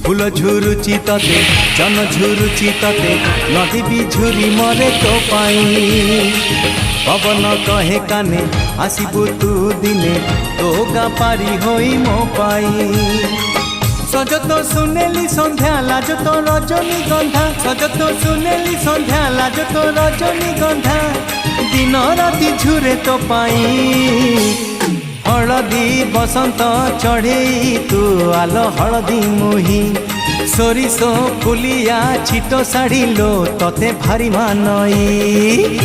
फूल झुरुची तते जन झुरुची तते नदी भी झुरी मरे तो पाई पवन कहे काने आसबू तू दिने तो गा पारी होई मो पाई सज तो सुनेली संध्या लाज तो रजनी गंधा सज तो सुनेली संध्या लाज तो रजनी गंधा दिन राति झुरे तो पाई हलदी बसंत चढ़े तू आलो हलदी मुही सोरिसो फुलिया छिटो साड़ी लो तते भारी मानई।